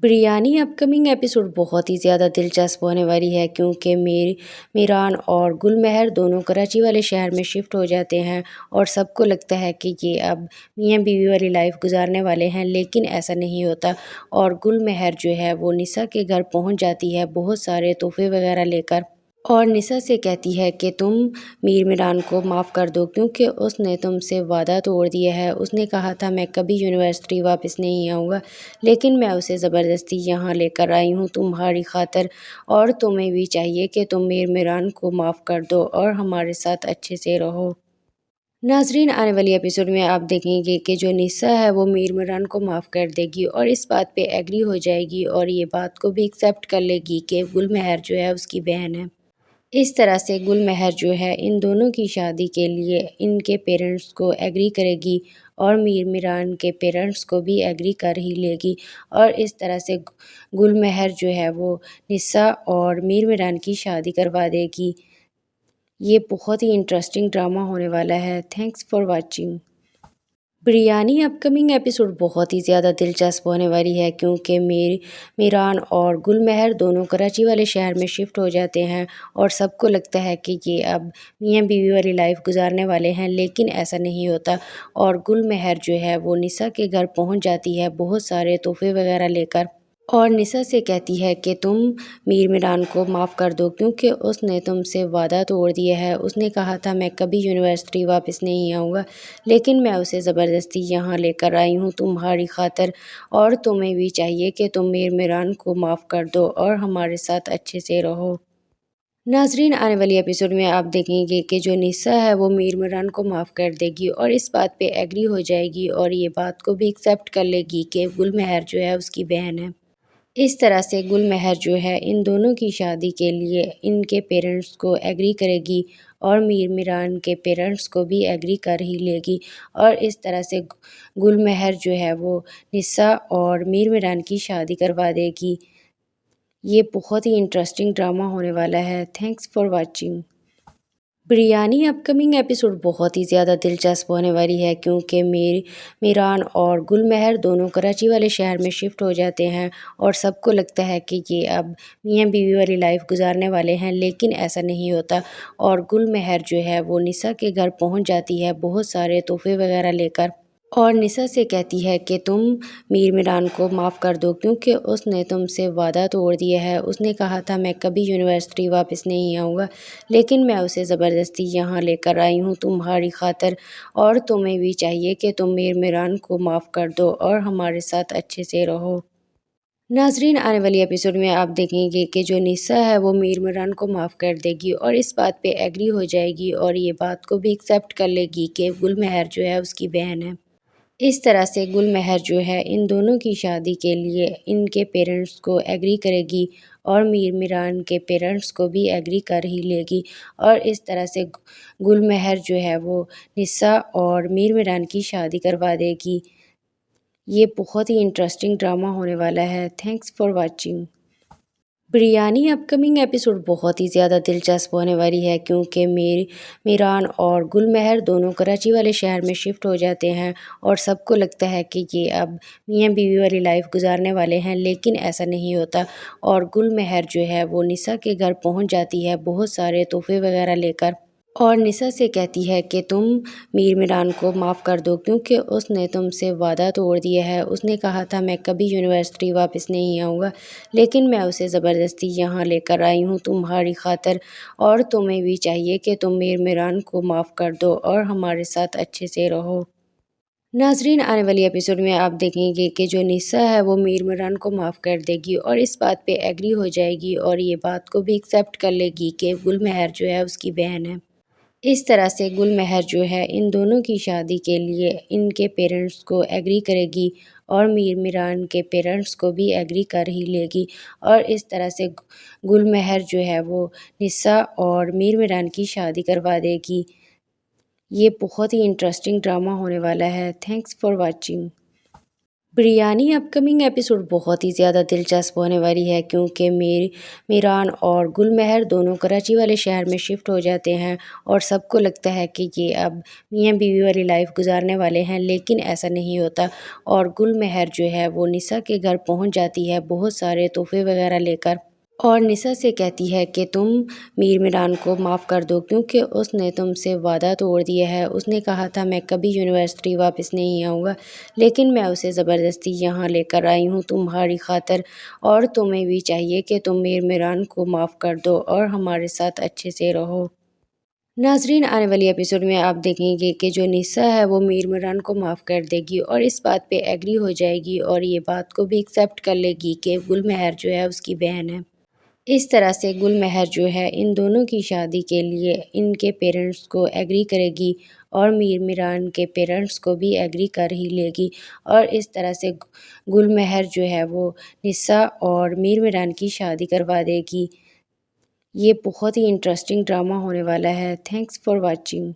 بریانی اپ coming episode بہت ہی زیادہ دلچسپ ہونے والی ہے کیونکہ میران اور گل مہر دونوں کراچی والے شہر میں شفٹ ہو جاتے ہیں اور سب کو لگتا ہے کہ یہ اب میاں بیوی والی لائف گزارنے والے ہیں، لیکن ایسا نہیں ہوتا اور گل مہر جو ہے وہ نسا کے گھر پہنچ جاتی ہے بہت سارے تحفے وغیرہ لے کر، اور نسا سے کہتی ہے کہ تم میران کو معاف کر دو کیونکہ اس نے تم سے وعدہ توڑ دیا ہے۔ اس نے کہا تھا میں کبھی یونیورسٹی واپس نہیں آؤں گا، لیکن میں اسے زبردستی یہاں لے کر آئی ہوں تمہاری خاطر، اور تمہیں بھی چاہیے کہ تم میران کو معاف کر دو اور ہمارے ساتھ اچھے سے رہو۔ ناظرین، آنے والی ایپیسوڈ میں آپ دیکھیں گے کہ جو نسا ہے وہ میران کو معاف کر دے گی اور اس بات پہ ایگری ہو جائے گی اور یہ بات کو بھی ایکسیپٹ کر لے گی کہ گل مہر جو ہے اس کی بہن ہے۔ اس طرح سے گل مہر جو ہے ان دونوں کی شادی کے لیے ان کے پیرنٹس کو ایگری کرے گی اور میران کے پیرنٹس کو بھی ایگری کر ہی لے گی، اور اس طرح سے گل مہر جو ہے وہ نسا اور میران کی شادی کروا دے گی۔ یہ بہت ہی انٹرسٹنگ ڈرامہ ہونے والا ہے۔ Thanks for watching. Biryani up coming episode بہت ہی زیادہ دلچسپ ہونے والی ہے کیونکہ میران اور گل مہر دونوں کراچی والے شہر میں شفٹ ہو جاتے ہیں اور سب کو لگتا ہے کہ یہ اب میاں بیوی والی لائف گزارنے والے ہیں، لیکن ایسا نہیں ہوتا اور گل مہر جو ہے وہ نسا کے گھر پہنچ جاتی ہے بہت سارے تحفے وغیرہ لے کر، اور نسا سے کہتی ہے کہ تم میران کو معاف کر دو کیونکہ اس نے تم سے وعدہ توڑ دیا ہے۔ اس نے کہا تھا میں کبھی یونیورسٹی واپس نہیں آؤں گا، لیکن میں اسے زبردستی یہاں لے کر آئی ہوں تمہاری خاطر، اور تمہیں بھی چاہیے کہ تم میران کو معاف کر دو اور ہمارے ساتھ اچھے سے رہو۔ ناظرین، آنے والی ایپیسوڈ میں آپ دیکھیں گے کہ جو نسا ہے وہ میران کو معاف کر دے گی اور اس بات پہ ایگری ہو جائے گی اور یہ بات کو بھی ایکسیپٹ کر لے گی کہ گل مہر جو ہے اس کی بہن ہے۔ اس طرح سے گل مہر جو ہے ان دونوں کی شادی کے لیے ان کے پیرنٹس کو ایگری کرے گی اور میران کے پیرنٹس کو بھی ایگری کر ہی لے گی، اور اس طرح سے گل مہر جو ہے وہ نسا اور میران کی شادی کروا دے گی۔ یہ بہت ہی انٹرسٹنگ ڈرامہ ہونے والا ہے۔ Thanks for watching. Biryani up coming episode بہت ہی زیادہ دلچسپ ہونے والی ہے کیونکہ میران اور گل مہر دونوں کراچی والے شہر میں شفٹ ہو جاتے ہیں اور سب کو لگتا ہے کہ یہ اب میاں بیوی والی لائف گزارنے والے ہیں، لیکن ایسا نہیں ہوتا اور گل مہر جو ہے وہ نسا کے گھر پہنچ جاتی ہے بہت سارے تحفے وغیرہ لے کر، اور نسا سے کہتی ہے کہ تم میران کو معاف کر دو کیونکہ اس نے تم سے وعدہ توڑ دیا ہے۔ اس نے کہا تھا میں کبھی یونیورسٹی واپس نہیں آؤں گا، لیکن میں اسے زبردستی یہاں لے کر آئی ہوں تمہاری خاطر، اور تمہیں بھی چاہیے کہ تم میران کو معاف کر دو اور ہمارے ساتھ اچھے سے رہو۔ ناظرین، آنے والی ایپیسوڈ میں آپ دیکھیں گے کہ جو نسا ہے وہ میران کو معاف کر دے گی اور اس بات پہ ایگری ہو جائے گی اور یہ بات کو بھی ایکسیپٹ کر لے گی کہ گل مہر جو ہے اس کی بہن ہے۔ اس طرح سے گل مہر جو ہے ان دونوں کی شادی کے لیے ان کے پیرنٹس کو ایگری کرے گی اور میران کے پیرنٹس کو بھی ایگری کر ہی لے گی، اور اس طرح سے گل مہر جو ہے وہ نسا اور میران کی شادی کروا دے گی۔ یہ بہت ہی انٹرسٹنگ ڈرامہ ہونے والا ہے۔ Thanks for watching. Biryani up coming episode بہت ہی زیادہ دلچسپ ہونے والی ہے کیونکہ میران اور گل مہر دونوں کراچی والے شہر میں شفٹ ہو جاتے ہیں اور سب کو لگتا ہے کہ یہ اب میاں بیوی والی لائف گزارنے والے ہیں، لیکن ایسا نہیں ہوتا اور گل مہر جو ہے وہ نسا کے گھر پہنچ جاتی ہے بہت سارے تحفے وغیرہ لے کر، اور نسا سے کہتی ہے کہ تم میران کو معاف کر دو کیونکہ اس نے تم سے وعدہ توڑ دیا ہے۔ اس نے کہا تھا میں کبھی یونیورسٹی واپس نہیں آؤں گا، لیکن میں اسے زبردستی یہاں لے کر آئی ہوں تمہاری خاطر، اور تمہیں بھی چاہیے کہ تم میران کو معاف کر دو اور ہمارے ساتھ اچھے سے رہو۔ ناظرین، آنے والی ایپیسوڈ میں آپ دیکھیں گے کہ جو نسا ہے وہ میران کو معاف کر دے گی اور اس بات پہ ایگری ہو جائے گی اور یہ بات کو بھی ایکسیپٹ کر لے گی کہ گل مہر جو ہے اس کی بہن ہے۔ اس طرح سے گل مہر جو ہے ان دونوں کی شادی کے لیے ان کے پیرنٹس کو ایگری کرے گی اور میران کے پیرنٹس کو بھی ایگری کر ہی لے گی، اور اس طرح سے گل مہر جو ہے وہ نسا اور میران کی شادی کروا دے گی۔ یہ بہت ہی انٹرسٹنگ ڈرامہ ہونے والا ہے۔ Thanks for watching. Biryani up coming episode بہت ہی زیادہ دلچسپ ہونے والی ہے کیونکہ میران اور گل مہر دونوں کراچی والے شہر میں شفٹ ہو جاتے ہیں اور سب کو لگتا ہے کہ یہ اب میاں بیوی والی لائف گزارنے والے ہیں، لیکن ایسا نہیں ہوتا اور گل مہر جو ہے وہ نسا کے گھر پہنچ جاتی ہے بہت سارے تحفے وغیرہ لے کر، اور نسا سے کہتی ہے کہ تم میران کو معاف کر دو کیونکہ اس نے تم سے وعدہ توڑ دیا ہے۔ اس نے کہا تھا میں کبھی یونیورسٹی واپس نہیں آؤں گا، لیکن میں اسے زبردستی یہاں لے کر آئی ہوں تمہاری خاطر، اور تمہیں بھی چاہیے کہ تم میران کو معاف کر دو اور ہمارے ساتھ اچھے سے رہو۔ ناظرین، آنے والی ایپیسوڈ میں آپ دیکھیں گے کہ جو نسا ہے وہ میران کو معاف کر دے گی اور اس بات پہ ایگری ہو جائے گی اور یہ بات کو بھی ایکسیپٹ کر لے گی کہ گل مہر جو ہے اس کی بہن ہے۔ اس طرح سے گل مہر جو ہے ان دونوں کی شادی کے لیے ان کے پیرنٹس کو ایگری کرے گی اور میران کے پیرنٹس کو بھی ایگری کر ہی لے گی، اور اس طرح سے گل مہر جو ہے وہ نسا اور میران کی شادی کروا دے گی۔ یہ بہت ہی انٹرسٹنگ ڈرامہ ہونے والا ہے۔ Thanks for watching.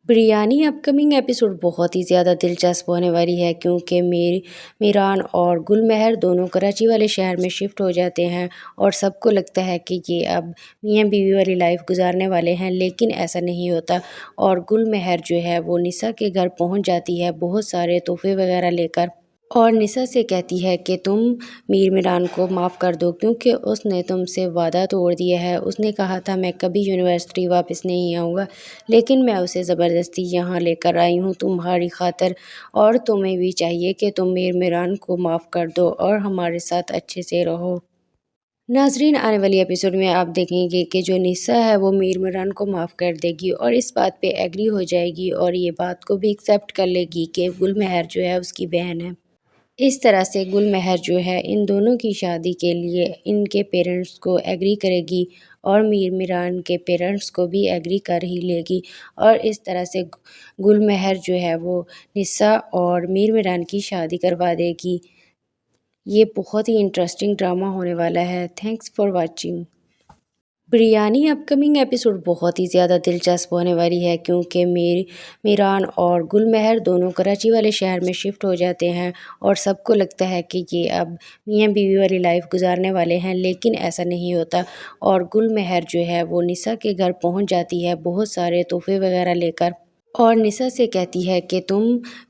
Biryani up coming episode بہت ہی زیادہ دلچسپ ہونے والی ہے کیونکہ میران اور گل مہر دونوں کراچی والے شہر میں شفٹ ہو جاتے ہیں اور سب کو لگتا ہے کہ یہ اب میاں بیوی والی لائف گزارنے والے ہیں، لیکن ایسا نہیں ہوتا اور گل مہر جو ہے وہ نسا کے گھر پہنچ جاتی ہے بہت سارے تحفے وغیرہ لے کر، اور نسا سے کہتی ہے کہ تم میران کو معاف کر دو کیونکہ اس نے تم سے وعدہ توڑ دیا ہے۔ اس نے کہا تھا میں کبھی یونیورسٹی واپس نہیں آؤں گا، لیکن میں اسے زبردستی یہاں لے کر آئی ہوں تمہاری خاطر، اور تمہیں بھی چاہیے کہ تم میران کو معاف کر دو اور ہمارے ساتھ اچھے سے رہو۔ ناظرین، آنے والی ایپیسوڈ میں آپ دیکھیں گے کہ جو نسا ہے وہ میران کو معاف کر دے گی اور اس بات پہ ایگری ہو جائے گی اور یہ بات کو بھی ایکسیپٹ کر لے گی کہ گل مہر جو ہے اس کی بہن ہے۔ اس طرح سے گل مہر جو ہے ان دونوں کی شادی کے لیے ان کے پیرنٹس کو ایگری کرے گی اور میران کے پیرنٹس کو بھی ایگری کر ہی لے گی، اور اس طرح سے گل مہر جو ہے وہ نسا اور میران کی شادی کروا دے گی۔ یہ بہت ہی انٹرسٹنگ ڈرامہ ہونے والا ہے۔ Thanks for watching. Biryani up coming episode بہت ہی زیادہ دلچسپ ہونے والی ہے کیونکہ میران اور گل مہر دونوں کراچی والے شہر میں شفٹ ہو جاتے ہیں اور سب کو لگتا ہے کہ یہ اب میاں بیوی والی لائف گزارنے والے ہیں، لیکن ایسا نہیں ہوتا اور گل مہر جو ہے وہ نسا کے گھر پہنچ جاتی ہے بہت سارے تحفے وغیرہ لے کر، اور نسا سے کہتی ہے کہ تم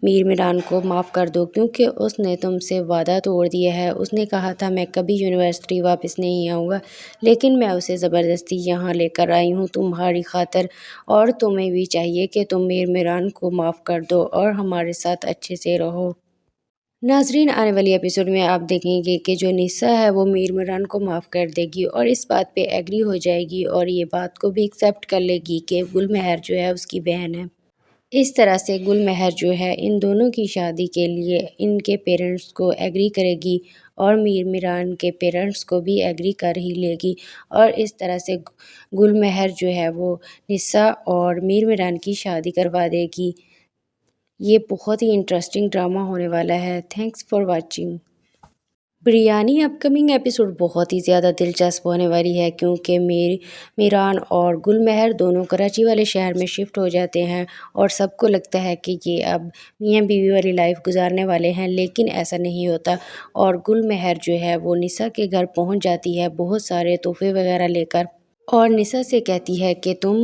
میران کو معاف کر دو کیونکہ اس نے تم سے وعدہ توڑ دیا ہے۔ اس نے کہا تھا میں کبھی یونیورسٹی واپس نہیں آؤں گا، لیکن میں اسے زبردستی یہاں لے کر آئی ہوں تمہاری خاطر، اور تمہیں بھی چاہیے کہ تم میران کو معاف کر دو اور ہمارے ساتھ اچھے سے رہو۔ ناظرین، آنے والی ایپیسوڈ میں آپ دیکھیں گے کہ جو نسا ہے وہ میران کو معاف کر دے گی اور اس بات پہ ایگری ہو جائے گی اور یہ بات کو بھی ایکسیپٹ کر لے گی کہ گل مہر جو ہے اس کی بہن ہے۔ اس طرح سے گل مہر جو ہے ان دونوں کی شادی کے لیے ان کے پیرنٹس کو ایگری کرے گی اور میران کے پیرنٹس کو بھی ایگری کر ہی لے گی، اور اس طرح سے گل مہر جو ہے وہ نسا اور میران کی شادی کروا دے گی۔ یہ بہت ہی انٹرسٹنگ ڈرامہ ہونے والا ہے۔ Thanks for watching. Biryani up coming episode بہت ہی زیادہ دلچسپ ہونے والی ہے کیونکہ میران اور گل مہر دونوں کراچی والے شہر میں شفٹ ہو جاتے ہیں اور سب کو لگتا ہے کہ یہ اب میاں بیوی والی لائف گزارنے والے ہیں، لیکن ایسا نہیں ہوتا اور گل مہر جو ہے وہ نسا کے گھر پہنچ جاتی ہے بہت سارے تحفے وغیرہ لے کر، اور نسا سے کہتی ہے کہ تم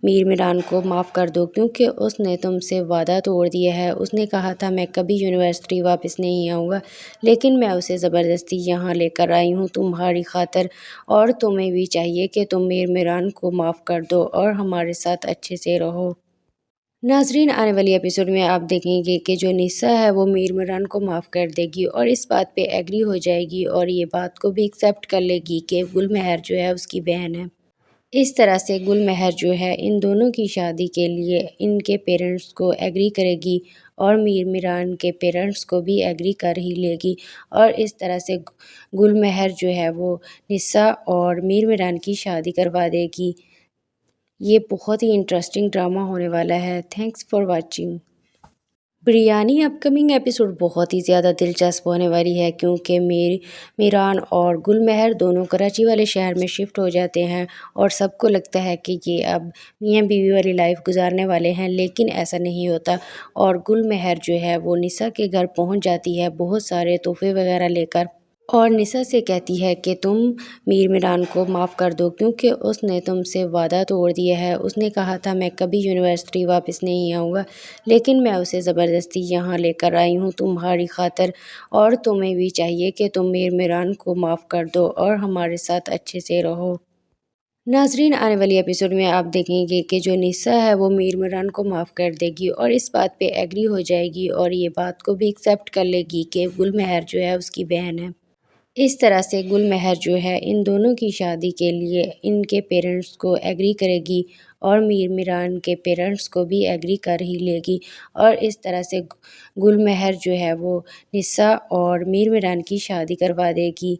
میران کو معاف کر دو کیونکہ اس نے تم سے وعدہ توڑ دیا ہے۔ اس نے کہا تھا میں کبھی یونیورسٹی واپس نہیں آؤں گا، لیکن میں اسے زبردستی یہاں لے کر آئی ہوں تمہاری خاطر، اور تمہیں بھی چاہیے کہ تم میران کو معاف کر دو اور ہمارے ساتھ اچھے سے رہو۔ ناظرین، آنے والی ایپیسوڈ میں آپ دیکھیں گے کہ جو نسا ہے وہ میران کو معاف کر دے گی اور اس بات پہ ایگری ہو جائے گی اور یہ بات کو بھی ایکسیپٹ کر لے گی کہ گل مہر جو ہے اس کی بہن ہے۔ اس طرح سے گل مہر جو ہے ان دونوں کی شادی کے لیے ان کے پیرنٹس کو ایگری کرے گی اور میران کے پیرنٹس کو بھی ایگری کر ہی لے گی، اور اس طرح سے گل مہر جو ہے وہ نسا اور میران کی شادی کروا دے گی۔ یہ بہت ہی انٹرسٹنگ ڈرامہ ہونے والا ہے۔ Thanks for watching. Biryani up coming episode بہت ہی زیادہ دلچسپ ہونے والی ہے کیونکہ میران اور گل مہر دونوں کراچی والے شہر میں شفٹ ہو جاتے ہیں اور سب کو لگتا ہے کہ یہ اب میاں بیوی والی لائف گزارنے والے ہیں، لیکن ایسا نہیں ہوتا اور گل مہر جو ہے وہ نسا کے گھر پہنچ جاتی ہے بہت سارے تحفے وغیرہ لے کر، اور نسا سے کہتی ہے کہ تم میر میران کو معاف کر دو کیونکہ اس نے تم سے وعدہ توڑ دیا ہے۔ اس نے کہا تھا میں کبھی یونیورسٹی واپس نہیں آؤں گا، لیکن میں اسے زبردستی یہاں لے کر آئی ہوں تمہاری خاطر، اور تمہیں بھی چاہیے کہ تم میر میران کو معاف کر دو اور ہمارے ساتھ اچھے سے رہو۔ ناظرین، آنے والی ایپیسوڈ میں آپ دیکھیں گے کہ جو نسا ہے وہ میر میران کو معاف کر دے گی اور اس بات پہ ایگری ہو جائے گی اور یہ بات کو بھی ایکسیپٹ کر لے گی کہ گل مہر جو ہے اس کی بہن ہے۔ اس طرح سے گل مہر جو ہے ان دونوں کی شادی کے لیے ان کے پیرنٹس کو ایگری کرے گی اور میر میران کے پیرنٹس کو بھی ایگری کر ہی لے گی، اور اس طرح سے گل مہر جو ہے وہ نسا اور میر میران کی شادی کروا دے گی۔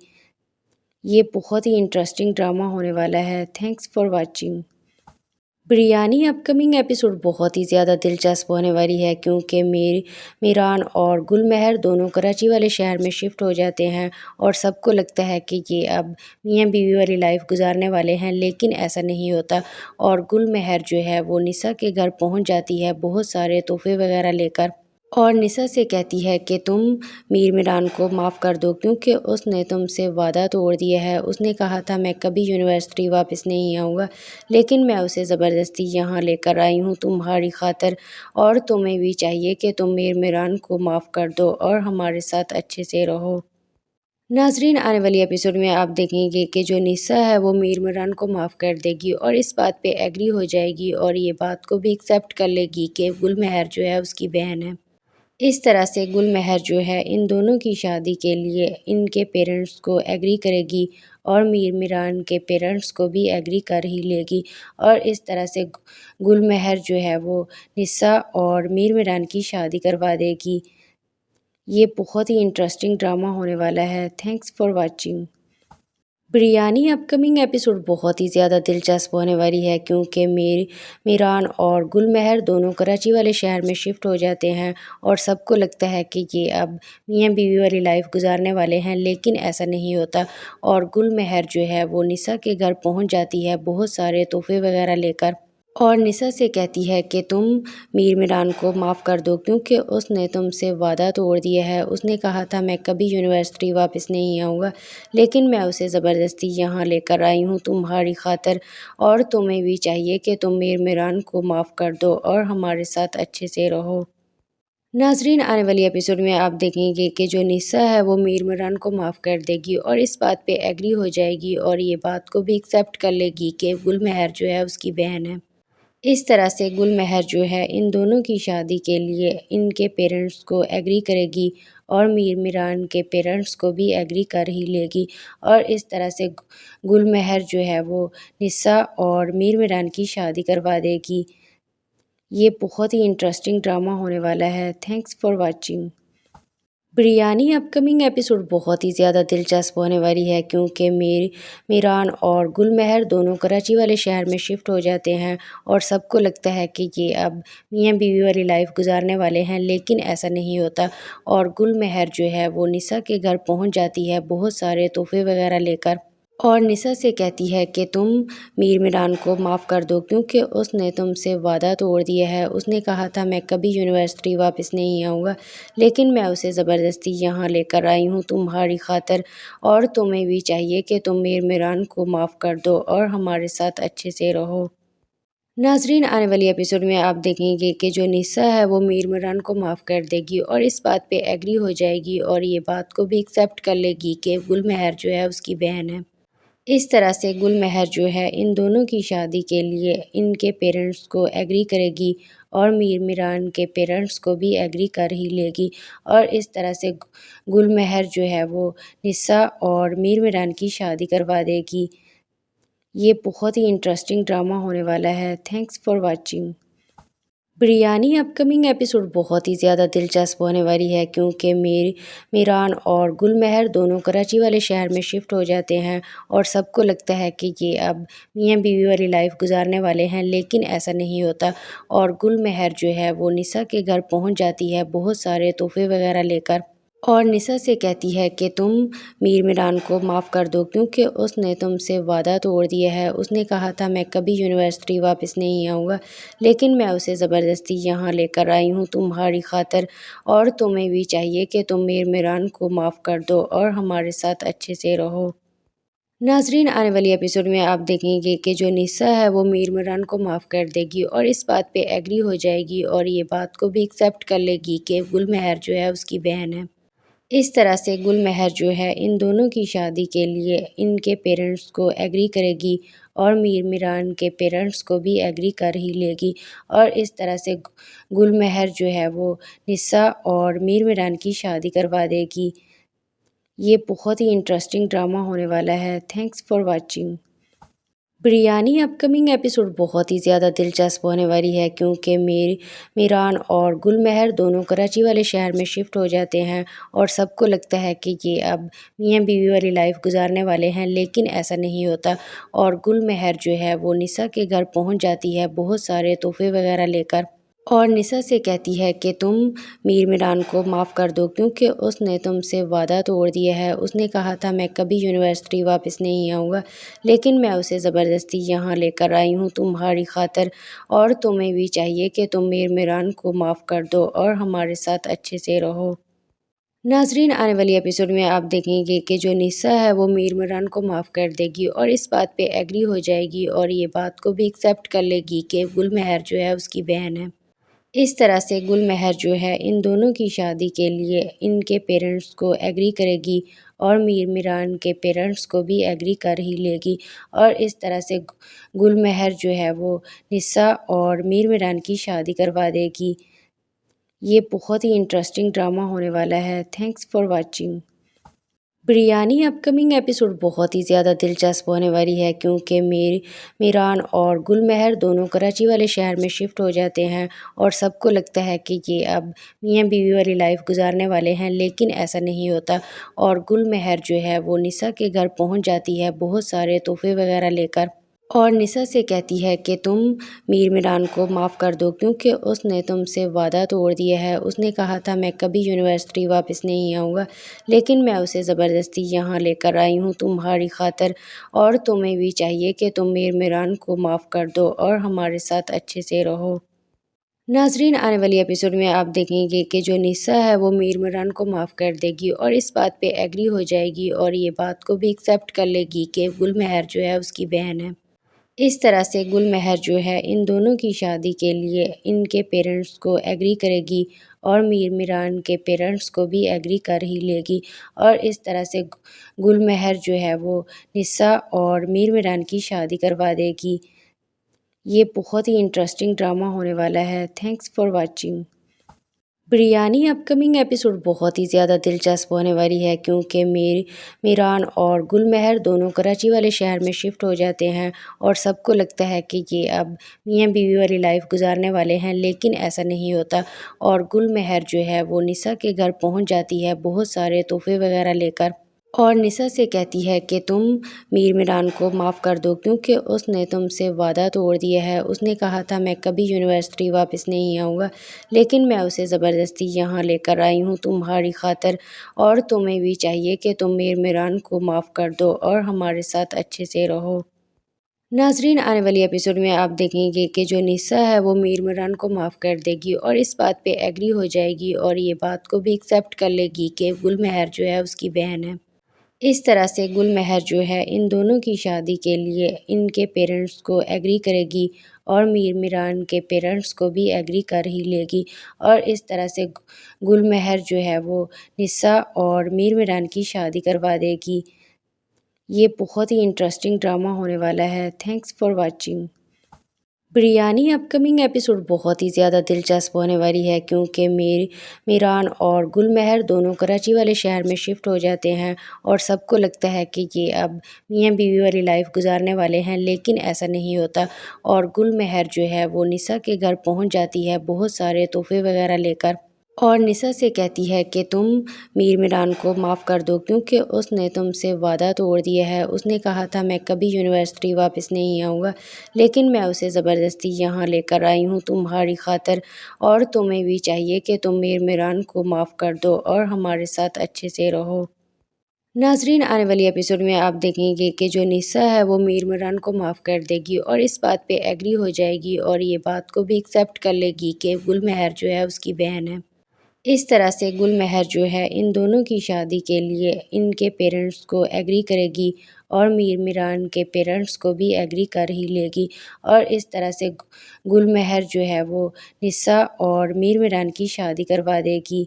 یہ بہت ہی انٹرسٹنگ ڈرامہ ہونے والا ہے۔ Thanks for watching. Biryani up coming episode بہت ہی زیادہ دلچسپ ہونے والی ہے کیونکہ میران اور گل مہر دونوں کراچی والے شہر میں شفٹ ہو جاتے ہیں اور سب کو لگتا ہے کہ یہ اب میاں بیوی والی لائف گزارنے والے ہیں، لیکن ایسا نہیں ہوتا اور گل مہر جو ہے وہ نسا کے گھر پہنچ جاتی ہے بہت سارے تحفے وغیرہ لے کر، اور نسا سے کہتی ہے کہ تم میر میران کو معاف کر دو کیونکہ اس نے تم سے وعدہ توڑ دیا ہے۔ اس نے کہا تھا میں کبھی یونیورسٹی واپس نہیں آؤں گا، لیکن میں اسے زبردستی یہاں لے کر آئی ہوں تمہاری خاطر، اور تمہیں بھی چاہیے کہ تم میر میران کو معاف کر دو اور ہمارے ساتھ اچھے سے رہو۔ ناظرین، آنے والی ایپیسوڈ میں آپ دیکھیں گے کہ جو نسا ہے وہ میر میران کو معاف کر دے گی اور اس بات پہ ایگری ہو جائے گی اور یہ بات کو بھی ایکسیپٹ کر لے گی کہ گل مہر جو ہے اس کی بہن ہے۔ اس طرح سے گل مہر جو ہے ان دونوں کی شادی کے لیے ان کے پیرنٹس کو ایگری کرے گی اور میر میران کے پیرنٹس کو بھی ایگری کر ہی لے گی، اور اس طرح سے گل مہر جو ہے وہ نسا اور میر میران کی شادی کروا دے گی۔ یہ بہت ہی انٹرسٹنگ ڈرامہ ہونے والا ہے۔ Thanks for watching. Biryani up coming episode بہت ہی زیادہ دلچسپ ہونے والی ہے کیونکہ میران اور گل مہر دونوں کراچی والے شہر میں شفٹ ہو جاتے ہیں اور سب کو لگتا ہے کہ یہ اب میاں بیوی والی لائف گزارنے والے ہیں، لیکن ایسا نہیں ہوتا اور گل مہر جو ہے وہ نسا کے گھر پہنچ جاتی ہے بہت سارے تحفے وغیرہ لے کر، اور نسا سے کہتی ہے کہ تم میر میران کو معاف کر دو کیونکہ اس نے تم سے وعدہ توڑ دیا ہے۔ اس نے کہا تھا میں کبھی یونیورسٹی واپس نہیں آؤں گا، لیکن میں اسے زبردستی یہاں لے کر آئی ہوں تمہاری خاطر، اور تمہیں بھی چاہیے کہ تم میر میران کو معاف کر دو اور ہمارے ساتھ اچھے سے رہو۔ ناظرین، آنے والی ایپیسوڈ میں آپ دیکھیں گے کہ جو نسا ہے وہ میر میران کو معاف کر دے گی اور اس بات پہ ایگری ہو جائے گی اور یہ بات کو بھی ایکسیپٹ کر لے گی کہ گل مہر جو ہے اس کی بہن ہے۔ اس طرح سے گل مہر جو ہے ان دونوں کی شادی کے لیے ان کے پیرنٹس کو ایگری کرے گی اور میر میران کے پیرنٹس کو بھی ایگری کر ہی لے گی، اور اس طرح سے گل مہر جو ہے وہ نسا اور میر میران کی شادی کروا دے گی۔ یہ بہت ہی انٹرسٹنگ ڈرامہ ہونے والا ہے۔ Thanks for watching. Biryani up coming episode بہت ہی زیادہ دلچسپ ہونے والی ہے کیونکہ میران اور گل مہر دونوں کراچی والے شہر میں شفٹ ہو جاتے ہیں اور سب کو لگتا ہے کہ یہ اب میاں بیوی والی لائف گزارنے والے ہیں، لیکن ایسا نہیں ہوتا اور گل مہر جو ہے وہ نسا کے گھر پہنچ جاتی ہے بہت سارے تحفے وغیرہ لے کر، اور نسا سے کہتی ہے کہ تم میر میران کو معاف کر دو کیونکہ اس نے تم سے وعدہ توڑ دیا ہے۔ اس نے کہا تھا میں کبھی یونیورسٹی واپس نہیں آؤں گا، لیکن میں اسے زبردستی یہاں لے کر آئی ہوں تمہاری خاطر، اور تمہیں بھی چاہیے کہ تم میر میران کو معاف کر دو اور ہمارے ساتھ اچھے سے رہو۔ ناظرین، آنے والی ایپیسوڈ میں آپ دیکھیں گے کہ جو نسا ہے وہ میر میران کو معاف کر دے گی اور اس بات پہ ایگری ہو جائے گی اور یہ بات کو بھی ایکسیپٹ کر لے گی کہ گل مہر جو ہے اس کی بہن ہے۔ اس طرح سے گل مہر جو ہے ان دونوں کی شادی کے لیے ان کے پیرنٹس کو ایگری کرے گی اور میر میران کے پیرنٹس کو بھی ایگری کر ہی لے گی، اور اس طرح سے گل مہر جو ہے وہ نسا اور میر میران کی شادی کروا دے گی۔ یہ بہت ہی انٹرسٹنگ ڈرامہ ہونے والا ہے۔ Thanks for watching. Biryani up coming episode بہت ہی زیادہ دلچسپ ہونے والی ہے کیونکہ میران اور گل مہر دونوں کراچی والے شہر میں شفٹ ہو جاتے ہیں اور سب کو لگتا ہے کہ یہ اب میاں بیوی والی لائف گزارنے والے ہیں، لیکن ایسا نہیں ہوتا اور گل مہر جو ہے وہ نسا کے گھر پہنچ جاتی ہے بہت سارے تحفے وغیرہ لے کر، اور نسا سے کہتی ہے کہ تم میران کو معاف کر دو کیونکہ اس نے تم سے وعدہ توڑ دیا ہے۔ اس نے کہا تھا میں کبھی یونیورسٹی واپس نہیں آؤں گا، لیکن میں اسے زبردستی یہاں لے کر آئی ہوں تمہاری خاطر، اور تمہیں بھی چاہیے کہ تم میران کو معاف کر دو اور ہمارے ساتھ اچھے سے رہو۔ ناظرین، آنے والی ایپیسوڈ میں آپ دیکھیں گے کہ جو نسا ہے وہ میران کو معاف کر دے گی اور اس بات پہ ایگری ہو جائے گی اور یہ بات کو بھی ایکسیپٹ کر لے گی کہ گل مہر جو ہے اس کی بہن ہے۔ اس طرح سے گل مہر جو ہے ان دونوں کی شادی کے لیے ان کے پیرنٹس کو ایگری کرے گی اور میران کے پیرنٹس کو بھی ایگری کر ہی لے گی، اور اس طرح سے گل مہر جو ہے وہ نسا اور میران کی شادی کروا دے گی۔ یہ بہت ہی انٹرسٹنگ ڈرامہ ہونے والا ہے۔ Thanks for watching. Biryani up coming episode بہت ہی زیادہ دلچسپ ہونے والی ہے کیونکہ میران اور گل مہر دونوں کراچی والے شہر میں شفٹ ہو جاتے ہیں اور سب کو لگتا ہے کہ یہ اب میاں بیوی والی لائف گزارنے والے ہیں، لیکن ایسا نہیں ہوتا اور گل مہر جو ہے وہ نسا کے گھر پہنچ جاتی ہے بہت سارے تحفے وغیرہ لے کر، اور نسا سے کہتی ہے کہ تم میران کو معاف کر دو کیونکہ اس نے تم سے وعدہ توڑ دیا ہے۔ اس نے کہا تھا میں کبھی یونیورسٹی واپس نہیں آؤں گا، لیکن میں اسے زبردستی یہاں لے کر آئی ہوں تمہاری خاطر، اور تمہیں بھی چاہیے کہ تم میران کو معاف کر دو اور ہمارے ساتھ اچھے سے رہو۔ ناظرین، آنے والی ایپیسوڈ میں آپ دیکھیں گے کہ جو نسا ہے وہ میران کو معاف کر دے گی اور اس بات پہ ایگری ہو جائے گی اور یہ بات کو بھی ایکسیپٹ کر لے گی کہ گل مہر جو ہے اس کی بہن ہے۔ اس طرح سے گل مہر جو ہے ان دونوں کی شادی کے لیے ان کے پیرنٹس کو ایگری کرے گی اور میران کے پیرنٹس کو بھی ایگری کر ہی لے گی، اور اس طرح سے گل مہر جو ہے وہ نسا اور میران کی شادی کروا دے گی۔ یہ بہت ہی انٹرسٹنگ ڈرامہ ہونے والا ہے۔ Thanks for watching. Biryani up coming episode بہت ہی زیادہ دلچسپ ہونے والی ہے کیونکہ میران اور گل مہر دونوں کراچی والے شہر میں شفٹ ہو جاتے ہیں اور سب کو لگتا ہے کہ یہ اب میاں بیوی والی لائف گزارنے والے ہیں، لیکن ایسا نہیں ہوتا اور گل مہر جو ہے وہ نسا کے گھر پہنچ جاتی ہے بہت سارے تحفے وغیرہ لے کر، اور نسا سے کہتی ہے کہ تم میران کو معاف کر دو کیونکہ اس نے تم سے وعدہ توڑ دیا ہے۔ اس نے کہا تھا میں کبھی یونیورسٹی واپس نہیں آؤں گا، لیکن میں اسے زبردستی یہاں لے کر آئی ہوں تمہاری خاطر، اور تمہیں بھی چاہیے کہ تم میران کو معاف کر دو اور ہمارے ساتھ اچھے سے رہو۔ ناظرین، آنے والی ایپیسوڈ میں آپ دیکھیں گے کہ جو نسا ہے وہ میران کو معاف کر دے گی اور اس بات پہ ایگری ہو جائے گی اور یہ بات کو بھی ایکسیپٹ کر لے گی کہ گل مہر جو ہے اس کی بہن ہے۔ اس طرح سے گل مہر جو ہے ان دونوں کی شادی کے لیے ان کے پیرنٹس کو ایگری کرے گی اور میران کے پیرنٹس کو بھی ایگری کر ہی لے گی، اور اس طرح سے گل مہر جو ہے وہ نسا اور میران کی شادی کروا دے گی۔ یہ بہت ہی انٹرسٹنگ ڈرامہ ہونے والا ہے۔ Thanks for watching. Biryani up coming episode بہت ہی زیادہ دلچسپ ہونے والی ہے کیونکہ میران اور گل مہر دونوں کراچی والے شہر میں شفٹ ہو جاتے ہیں اور سب کو لگتا ہے کہ یہ اب میاں بیوی والی لائف گزارنے والے ہیں، لیکن ایسا نہیں ہوتا اور گل مہر جو ہے وہ نسا کے گھر پہنچ جاتی ہے بہت سارے تحفے وغیرہ لے کر، اور نسا سے کہتی ہے کہ تم میران کو معاف کر دو کیونکہ اس نے تم سے وعدہ توڑ دیا ہے۔ اس نے کہا تھا میں کبھی یونیورسٹی واپس نہیں آؤں گا، لیکن میں اسے زبردستی یہاں لے کر آئی ہوں تمہاری خاطر، اور تمہیں بھی چاہیے کہ تم میران کو معاف کر دو اور ہمارے ساتھ اچھے سے رہو۔ ناظرین، آنے والی ایپیسوڈ میں آپ دیکھیں گے کہ جو نسا ہے وہ میران کو معاف کر دے گی اور اس بات پہ ایگری ہو جائے گی اور یہ بات کو بھی ایکسیپٹ کر لے گی کہ گل مہر جو ہے اس کی بہن ہے۔ اس طرح سے گل مہر جو ہے ان دونوں کی شادی کے لیے ان کے پیرنٹس کو ایگری کرے گی اور میران کے پیرنٹس کو بھی ایگری کر ہی لے گی، اور اس طرح سے گل مہر جو ہے وہ نسا اور میران کی شادی کروا دے گی۔ یہ بہت ہی انٹرسٹنگ ڈرامہ ہونے والا ہے۔ Thanks for watching. Biryani up coming episode بہت ہی زیادہ دلچسپ ہونے والی ہے کیونکہ میران اور گل مہر دونوں کراچی والے شہر میں شفٹ ہو جاتے ہیں اور سب کو لگتا ہے کہ یہ اب میاں بیوی والی لائف گزارنے والے ہیں، لیکن ایسا نہیں ہوتا اور گل مہر جو ہے وہ نسا کے گھر پہنچ جاتی ہے بہت سارے تحفے وغیرہ لے کر، اور نسا سے کہتی ہے کہ تم میران کو معاف کر دو کیونکہ اس نے تم سے وعدہ توڑ دیا ہے۔ اس نے کہا تھا میں کبھی یونیورسٹی واپس نہیں آؤں گا، لیکن میں اسے زبردستی یہاں لے کر آئی ہوں تمہاری خاطر، اور تمہیں بھی چاہیے کہ تم میران کو معاف کر دو اور ہمارے ساتھ اچھے سے رہو۔ ناظرین، آنے والی ایپیسوڈ میں آپ دیکھیں گے کہ جو نسا ہے وہ میران کو معاف کر دے گی اور اس بات پہ ایگری ہو جائے گی اور یہ بات کو بھی ایکسیپٹ کر لے گی کہ گل مہر جو ہے اس کی بہن ہے۔ اس طرح سے گل مہر جو ہے ان دونوں کی شادی کے لیے ان کے پیرنٹس کو ایگری کرے گی اور میران کے پیرنٹس کو بھی ایگری کر ہی لے گی، اور اس طرح سے گل مہر جو ہے وہ نسا اور میران کی شادی کروا دے گی۔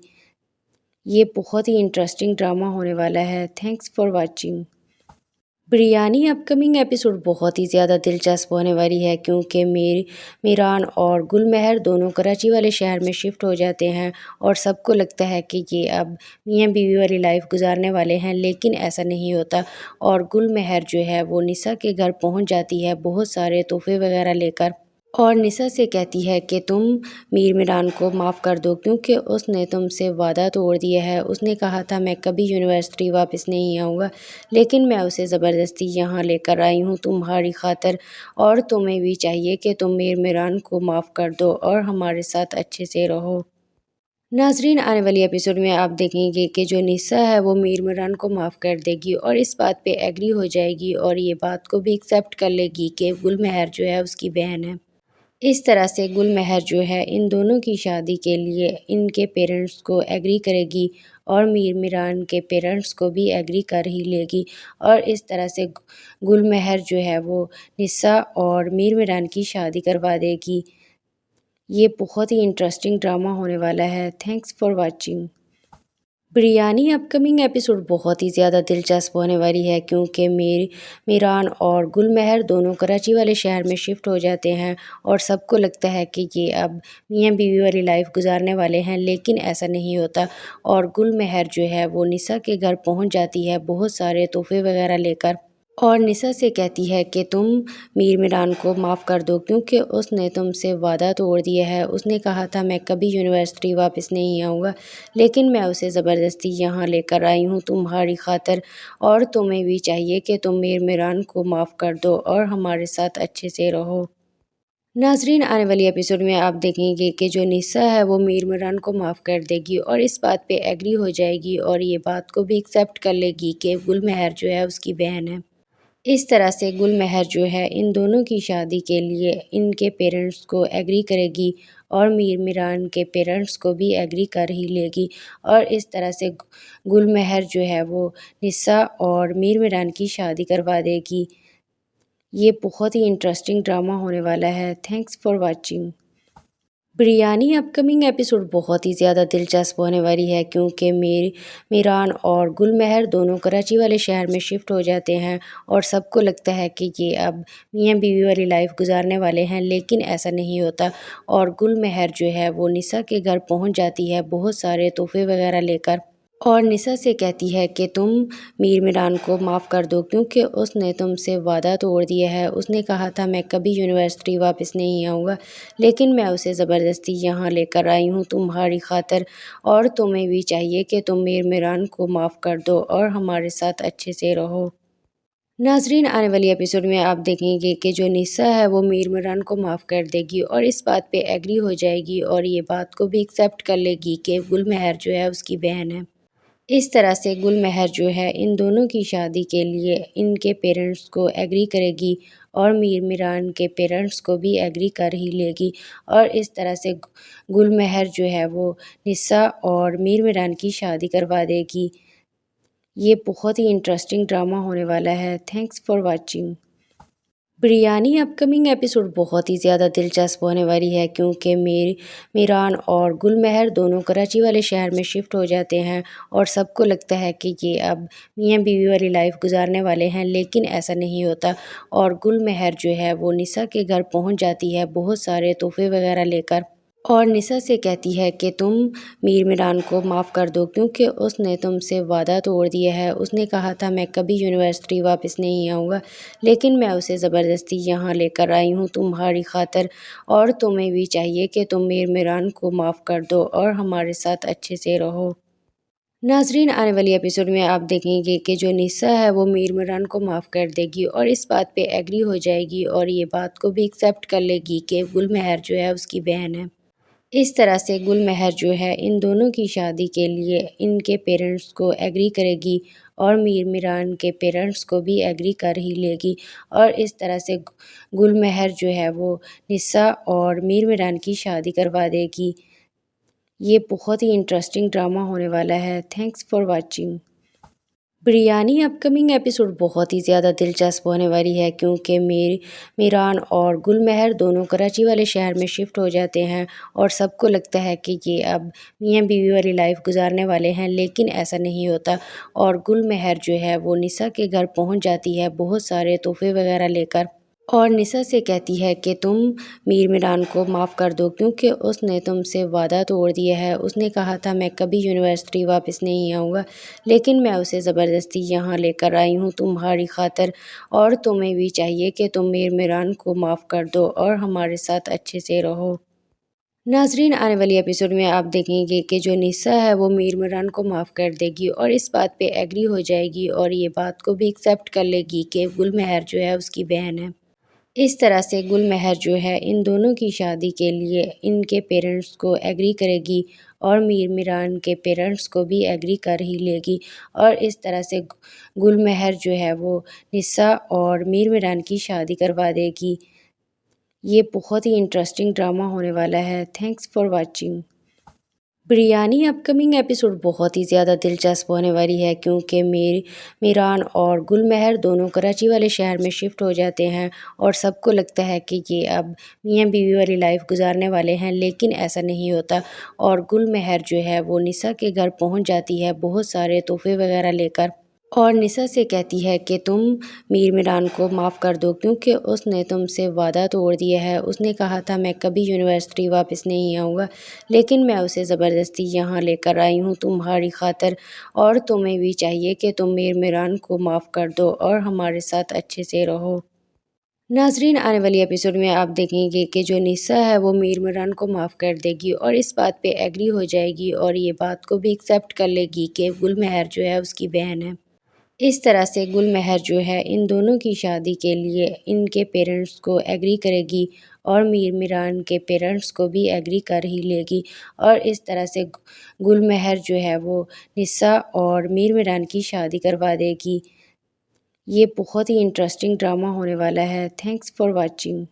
یہ بہت ہی انٹرسٹنگ ڈرامہ ہونے والا ہے۔ Thanks for watching. Biryani up coming episode بہت ہی زیادہ دلچسپ ہونے والی ہے کیونکہ میران اور گل مہر دونوں کراچی والے شہر میں شفٹ ہو جاتے ہیں اور سب کو لگتا ہے کہ یہ اب میاں بیوی والی لائف گزارنے والے ہیں، لیکن ایسا نہیں ہوتا اور گل مہر جو ہے وہ نسا کے گھر پہنچ جاتی ہے بہت سارے تحفے وغیرہ لے کر، اور نسا سے کہتی ہے کہ تم میران کو معاف کر دو کیونکہ اس نے تم سے وعدہ توڑ دیا ہے۔ اس نے کہا تھا میں کبھی یونیورسٹی واپس نہیں آؤں گا، لیکن میں اسے زبردستی یہاں لے کر آئی ہوں تمہاری خاطر، اور تمہیں بھی چاہیے کہ تم میران کو معاف کر دو اور ہمارے ساتھ اچھے سے رہو۔ ناظرین، آنے والی ایپیسوڈ میں آپ دیکھیں گے کہ جو نسا ہے وہ میران کو معاف کر دے گی اور اس بات پہ ایگری ہو جائے گی اور یہ بات کو بھی ایکسیپٹ کر لے گی کہ گل مہر جو ہے اس کی بہن ہے۔ اس طرح سے گل مہر جو ہے ان دونوں کی شادی کے لیے ان کے پیرنٹس کو ایگری کرے گی اور میران کے پیرنٹس کو بھی ایگری کر ہی لے گی، اور اس طرح سے گل مہر جو ہے وہ نسا اور میران کی شادی کروا دے گی۔ یہ بہت ہی انٹرسٹنگ ڈرامہ ہونے والا ہے۔ Thanks for watching. Biryani up coming episode بہت ہی زیادہ دلچسپ ہونے والی ہے کیونکہ میران اور گل مہر دونوں کراچی والے شہر میں شفٹ ہو جاتے ہیں اور سب کو لگتا ہے کہ یہ اب میاں بیوی والی لائف گزارنے والے ہیں، لیکن ایسا نہیں ہوتا اور گل مہر جو ہے وہ نسا کے گھر پہنچ جاتی ہے بہت سارے تحفے وغیرہ لے کر، اور نسا سے کہتی ہے کہ تم میران کو معاف کر دو کیونکہ اس نے تم سے وعدہ توڑ دیا ہے۔ اس نے کہا تھا میں کبھی یونیورسٹی واپس نہیں آؤں گا، لیکن میں اسے زبردستی یہاں لے کر آئی ہوں تمہاری خاطر، اور تمہیں بھی چاہیے کہ تم میران کو معاف کر دو اور ہمارے ساتھ اچھے سے رہو۔ ناظرین، آنے والی ایپیسوڈ میں آپ دیکھیں گے کہ جو نسا ہے وہ میران کو معاف کر دے گی اور اس بات پہ ایگری ہو جائے گی اور یہ بات کو بھی ایکسیپٹ کر لے گی کہ گل مہر جو ہے اس کی بہن ہے۔ اس طرح سے گل مہر جو ہے ان دونوں کی شادی کے لیے ان کے پیرنٹس کو ایگری کرے گی اور میران کے پیرنٹس کو بھی ایگری کر ہی لے گی، اور اس طرح سے گل مہر جو ہے وہ نسا اور میران کی شادی کروا دے گی۔ یہ بہت ہی انٹرسٹنگ ڈرامہ ہونے والا ہے۔ Thanks for watching. Biryani up coming episode بہت ہی زیادہ دلچسپ ہونے والی ہے کیونکہ میران اور گل مہر دونوں کراچی والے شہر میں شفٹ ہو جاتے ہیں اور سب کو لگتا ہے کہ یہ اب میاں بیوی والی لائف گزارنے والے ہیں، لیکن ایسا نہیں ہوتا اور گل مہر جو ہے وہ نسا کے گھر پہنچ جاتی ہے بہت سارے تحفے وغیرہ لے کر، اور نسا سے کہتی ہے کہ تم میران کو معاف کر دو کیونکہ اس نے تم سے وعدہ توڑ دیا ہے۔ اس نے کہا تھا میں کبھی یونیورسٹی واپس نہیں آؤں گا، لیکن میں اسے زبردستی یہاں لے کر آئی ہوں تمہاری خاطر، اور تمہیں بھی چاہیے کہ تم میران کو معاف کر دو اور ہمارے ساتھ اچھے سے رہو۔ ناظرین، آنے والی ایپیسوڈ میں آپ دیکھیں گے کہ جو نسا ہے وہ میران کو معاف کر دے گی اور اس بات پہ ایگری ہو جائے گی اور یہ بات کو بھی ایکسیپٹ کر لے گی کہ گل مہر جو ہے اس کی بہن ہے۔ اس طرح سے گل مہر جو ہے ان دونوں کی شادی کے لیے ان کے پیرنٹس کو ایگری کرے گی اور میران کے پیرنٹس کو بھی ایگری کر ہی لے گی، اور اس طرح سے گل مہر جو ہے وہ نسا اور میران کی شادی کروا دے گی۔ یہ بہت ہی انٹرسٹنگ ڈرامہ ہونے والا ہے۔ Thanks for watching. Biryani up coming episode بہت ہی زیادہ دلچسپ ہونے والی ہے کیونکہ میران اور گل مہر دونوں کراچی والے شہر میں شفٹ ہو جاتے ہیں اور سب کو لگتا ہے کہ یہ اب میاں بیوی والی لائف گزارنے والے ہیں، لیکن ایسا نہیں ہوتا اور گل مہر جو ہے وہ نسا کے گھر پہنچ جاتی ہے بہت سارے تحفے وغیرہ لے کر، اور نسا سے کہتی ہے کہ تم میران کو معاف کر دو کیونکہ اس نے تم سے وعدہ توڑ دیا ہے۔ اس نے کہا تھا میں کبھی یونیورسٹی واپس نہیں آؤں گا، لیکن میں اسے زبردستی یہاں لے کر آئی ہوں تمہاری خاطر، اور تمہیں بھی چاہیے کہ تم میران کو معاف کر دو اور ہمارے ساتھ اچھے سے رہو۔ ناظرین، آنے والی ایپیسوڈ میں آپ دیکھیں گے کہ جو نسا ہے وہ میران کو معاف کر دے گی اور اس بات پہ ایگری ہو جائے گی اور یہ بات کو بھی ایکسیپٹ کر لے گی کہ گل مہر جو ہے اس کی بہن ہے۔ اس طرح سے گل مہر جو ہے ان دونوں کی شادی کے لیے ان کے پیرنٹس کو ایگری کرے گی اور میران کے پیرنٹس کو بھی ایگری کر ہی لے گی، اور اس طرح سے گل مہر جو ہے وہ نسا اور میران کی شادی کروا دے گی۔ یہ بہت ہی انٹرسٹنگ ڈرامہ ہونے والا ہے۔ Thanks for watching. Biryani up coming episode بہت ہی زیادہ دلچسپ ہونے والی ہے کیونکہ میران اور گل مہر دونوں کراچی والے شہر میں شفٹ ہو جاتے ہیں اور سب کو لگتا ہے کہ یہ اب میاں بیوی والی لائف گزارنے والے ہیں، لیکن ایسا نہیں ہوتا اور گل مہر جو ہے وہ نسا کے گھر پہنچ جاتی ہے بہت سارے تحفے وغیرہ لے کر، اور نسا سے کہتی ہے کہ تم میران کو معاف کر دو کیونکہ اس نے تم سے وعدہ توڑ دیا ہے۔ اس نے کہا تھا میں کبھی یونیورسٹی واپس نہیں آؤں گا، لیکن میں اسے زبردستی یہاں لے کر آئی ہوں تمہاری خاطر، اور تمہیں بھی چاہیے کہ تم میران کو معاف کر دو اور ہمارے ساتھ اچھے سے رہو۔ ناظرین، آنے والی ایپیسوڈ میں آپ دیکھیں گے کہ جو نسا ہے وہ میران کو معاف کر دے گی اور اس بات پہ ایگری ہو جائے گی اور یہ بات کو بھی ایکسیپٹ کر لے گی کہ گل مہر جو ہے اس کی بہن ہے۔ اس طرح سے گل مہر جو ہے ان دونوں کی شادی کے لیے ان کے پیرنٹس کو ایگری کرے گی اور میران کے پیرنٹس کو بھی ایگری کر ہی لے گی، اور اس طرح سے گل مہر جو ہے وہ نسا اور میران کی شادی کروا دے گی۔ یہ بہت ہی انٹرسٹنگ ڈرامہ ہونے والا ہے۔ Thanks for watching. Biryani up coming episode بہت ہی زیادہ دلچسپ ہونے والی ہے کیونکہ میران اور گل مہر دونوں کراچی والے شہر میں شفٹ ہو جاتے ہیں اور سب کو لگتا ہے کہ یہ اب میاں بیوی والی لائف گزارنے والے ہیں، لیکن ایسا نہیں ہوتا اور گل مہر جو ہے وہ نسا کے گھر پہنچ جاتی ہے بہت سارے تحفے وغیرہ لے کر، اور نسا سے کہتی ہے کہ تم میران کو معاف کر دو کیونکہ اس نے تم سے وعدہ توڑ دیا ہے۔ اس نے کہا تھا میں کبھی یونیورسٹی واپس نہیں آؤں گا، لیکن میں اسے زبردستی یہاں لے کر آئی ہوں تمہاری خاطر، اور تمہیں بھی چاہیے کہ تم میران کو معاف کر دو اور ہمارے ساتھ اچھے سے رہو۔ ناظرین، آنے والی ایپیسوڈ میں آپ دیکھیں گے کہ جو نسا ہے وہ میران کو معاف کر دے گی اور اس بات پہ ایگری ہو جائے گی اور یہ بات کو بھی ایکسیپٹ کر لے گی کہ گل مہر جو ہے اس کی بہن ہے۔ اس طرح سے گل مہر جو ہے ان دونوں کی شادی کے لیے ان کے پیرنٹس کو ایگری کرے گی اور میران کے پیرنٹس کو بھی ایگری کر ہی لے گی، اور اس طرح سے گل مہر جو ہے وہ نسا اور میران کی شادی کروا دے گی۔ یہ بہت ہی انٹرسٹنگ ڈرامہ ہونے والا ہے۔ Thanks for watching.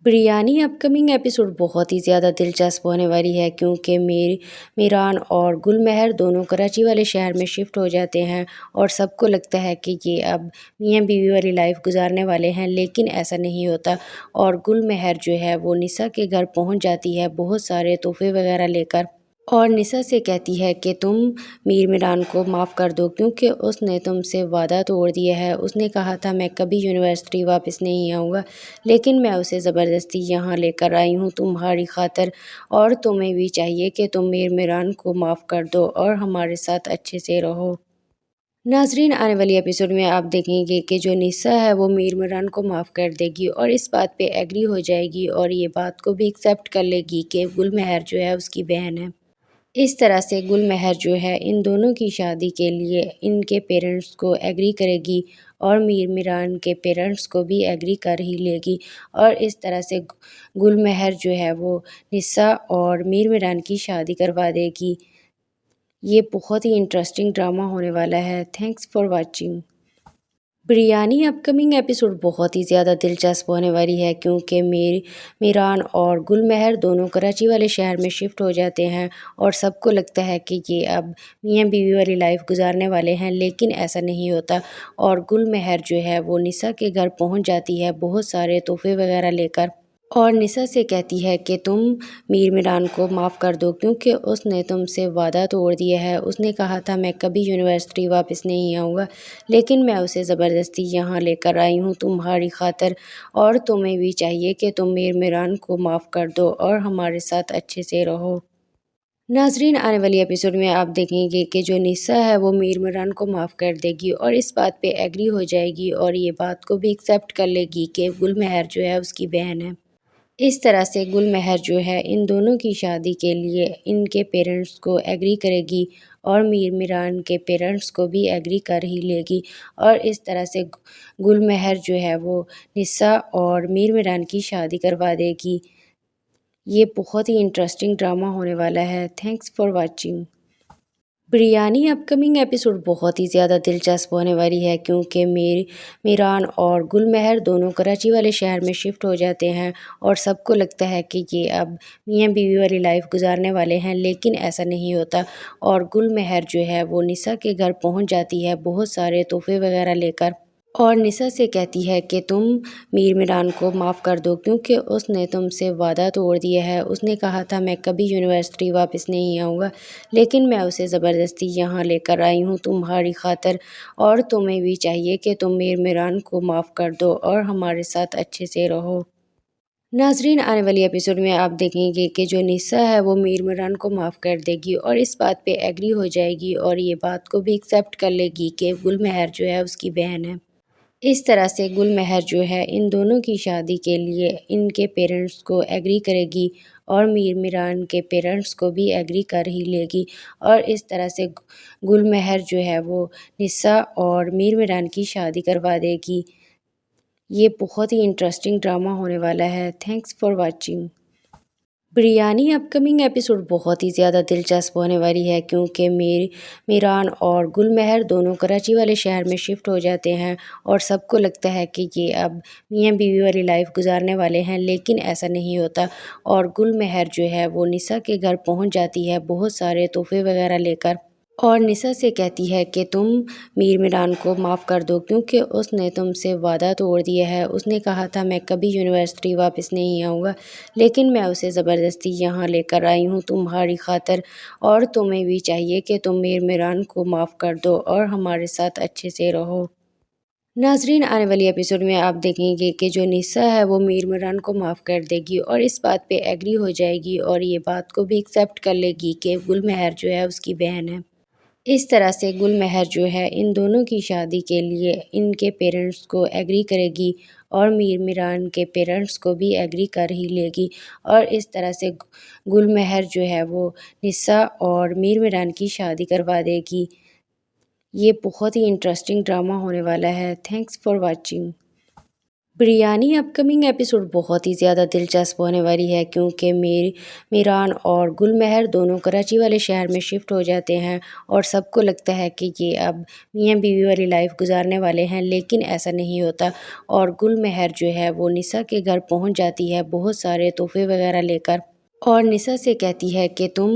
Biryani up coming episode بہت ہی زیادہ دلچسپ ہونے والی ہے کیونکہ میران اور گل مہر دونوں کراچی والے شہر میں شفٹ ہو جاتے ہیں اور سب کو لگتا ہے کہ یہ اب میاں بیوی والی لائف گزارنے والے ہیں، لیکن ایسا نہیں ہوتا اور گل مہر جو ہے وہ نسا کے گھر پہنچ جاتی ہے بہت سارے تحفے وغیرہ لے کر، اور نسا سے کہتی ہے کہ تم میران کو معاف کر دو کیونکہ اس نے تم سے وعدہ توڑ دیا ہے۔ اس نے کہا تھا میں کبھی یونیورسٹی واپس نہیں آؤں گا، لیکن میں اسے زبردستی یہاں لے کر آئی ہوں تمہاری خاطر، اور تمہیں بھی چاہیے کہ تم میران کو معاف کر دو اور ہمارے ساتھ اچھے سے رہو۔ ناظرین، آنے والی ایپیسوڈ میں آپ دیکھیں گے کہ جو نسا ہے وہ میران کو معاف کر دے گی اور اس بات پہ ایگری ہو جائے گی اور یہ بات کو بھی ایکسیپٹ کر لے گی کہ گل مہر جو ہے اس کی بہن ہے۔ اس طرح سے گل مہر جو ہے ان دونوں کی شادی کے لیے ان کے پیرنٹس کو ایگری کرے گی اور میران کے پیرنٹس کو بھی ایگری کر ہی لے گی، اور اس طرح سے گل مہر جو ہے وہ نسا اور میران کی شادی کروا دے گی۔ یہ بہت ہی انٹرسٹنگ ڈرامہ ہونے والا ہے۔ Thanks for watching. Biryani up coming episode بہت ہی زیادہ دلچسپ ہونے والی ہے کیونکہ میران اور گل مہر دونوں کراچی والے شہر میں شفٹ ہو جاتے ہیں اور سب کو لگتا ہے کہ یہ اب میاں بیوی والی لائف گزارنے والے ہیں، لیکن ایسا نہیں ہوتا اور گل مہر جو ہے وہ نسا کے گھر پہنچ جاتی ہے بہت سارے تحفے وغیرہ لے کر، اور نسا سے کہتی ہے کہ تم میران کو معاف کر دو کیونکہ اس نے تم سے وعدہ توڑ دیا ہے۔ اس نے کہا تھا میں کبھی یونیورسٹی واپس نہیں آؤں گا، لیکن میں اسے زبردستی یہاں لے کر آئی ہوں تمہاری خاطر، اور تمہیں بھی چاہیے کہ تم میران کو معاف کر دو اور ہمارے ساتھ اچھے سے رہو۔ ناظرین، آنے والی ایپیسوڈ میں آپ دیکھیں گے کہ جو نسا ہے وہ میران کو معاف کر دے گی اور اس بات پہ ایگری ہو جائے گی اور یہ بات کو بھی ایکسیپٹ کر لے گی کہ گل مہر جو ہے اس کی بہن ہے۔ اس طرح سے گل مہر جو ہے ان دونوں کی شادی کے لیے ان کے پیرنٹس کو ایگری کرے گی اور میران کے پیرنٹس کو بھی ایگری کر ہی لے گی، اور اس طرح سے گل مہر جو ہے وہ نسا اور میران کی شادی کروا دے گی۔ یہ بہت ہی انٹرسٹنگ ڈرامہ ہونے والا ہے۔ Thanks for watching. Biryani up coming episode بہت ہی زیادہ دلچسپ ہونے والی ہے کیونکہ میران اور گل مہر دونوں کراچی والے شہر میں شفٹ ہو جاتے ہیں اور سب کو لگتا ہے کہ یہ اب میاں بیوی والی لائف گزارنے والے ہیں، لیکن ایسا نہیں ہوتا اور گل مہر جو ہے وہ نسا کے گھر پہنچ جاتی ہے بہت سارے تحفے وغیرہ لے کر، اور نسا سے کہتی ہے کہ تم میران کو معاف کر دو کیونکہ اس نے تم سے وعدہ توڑ دیا ہے۔ اس نے کہا تھا میں کبھی یونیورسٹی واپس نہیں آؤں گا، لیکن میں اسے زبردستی یہاں لے کر آئی ہوں تمہاری خاطر، اور تمہیں بھی چاہیے کہ تم میران کو معاف کر دو اور ہمارے ساتھ اچھے سے رہو۔ ناظرین، آنے والی ایپیسوڈ میں آپ دیکھیں گے کہ جو نسا ہے وہ میران کو معاف کر دے گی اور اس بات پہ ایگری ہو جائے گی اور یہ بات کو بھی ایکسیپٹ کر لے گی کہ گل مہر جو ہے اس کی بہن ہے۔ اس طرح سے گل مہر جو ہے ان دونوں کی شادی کے لیے ان کے پیرنٹس کو ایگری کرے گی اور میران کے پیرنٹس کو بھی ایگری کر ہی لے گی، اور اس طرح سے گل مہر جو ہے وہ نسا اور میران کی شادی کروا دے گی۔ یہ بہت ہی انٹرسٹنگ ڈرامہ ہونے والا ہے۔ Thanks for watching. Biryani up coming episode بہت ہی زیادہ دلچسپ ہونے والی ہے کیونکہ میران اور گل مہر دونوں کراچی والے شہر میں شفٹ ہو جاتے ہیں اور سب کو لگتا ہے کہ یہ اب میاں بیوی والی لائف گزارنے والے ہیں، لیکن ایسا نہیں ہوتا اور گل مہر جو ہے وہ نسا کے گھر پہنچ جاتی ہے بہت سارے تحفے وغیرہ لے کر، اور نسا سے کہتی ہے کہ تم میران کو معاف کر دو کیونکہ اس نے تم سے وعدہ توڑ دیا ہے۔ اس نے کہا تھا میں کبھی یونیورسٹی واپس نہیں آؤں گا، لیکن میں اسے زبردستی یہاں لے کر آئی ہوں تمہاری خاطر، اور تمہیں بھی چاہیے کہ تم میران کو معاف کر دو اور ہمارے ساتھ اچھے سے رہو۔ ناظرین، آنے والی ایپیسوڈ میں آپ دیکھیں گے کہ جو نسا ہے وہ میران کو معاف کر دے گی اور اس بات پہ ایگری ہو جائے گی اور یہ بات کو بھی ایکسیپٹ کر لے گی کہ گل مہر جو ہے اس کی بہن ہے۔ اس طرح سے گل مہر جو ہے ان دونوں کی شادی کے لیے ان کے پیرنٹس کو ایگری کرے گی اور میران کے پیرنٹس کو بھی ایگری کر ہی لے گی، اور اس طرح سے گل مہر جو ہے وہ نسا اور میران کی شادی کروا دے گی۔ یہ بہت ہی انٹرسٹنگ ڈرامہ ہونے والا ہے۔ Thanks for watching. Biryani up coming episode بہت ہی زیادہ دلچسپ ہونے والی ہے کیونکہ میران اور گل مہر دونوں کراچی والے شہر میں شفٹ ہو جاتے ہیں اور سب کو لگتا ہے کہ یہ اب میاں بیوی والی لائف گزارنے والے ہیں، لیکن ایسا نہیں ہوتا اور گل مہر جو ہے وہ نسا کے گھر پہنچ جاتی ہے بہت سارے تحفے وغیرہ لے کر، اور نسا سے کہتی ہے کہ تم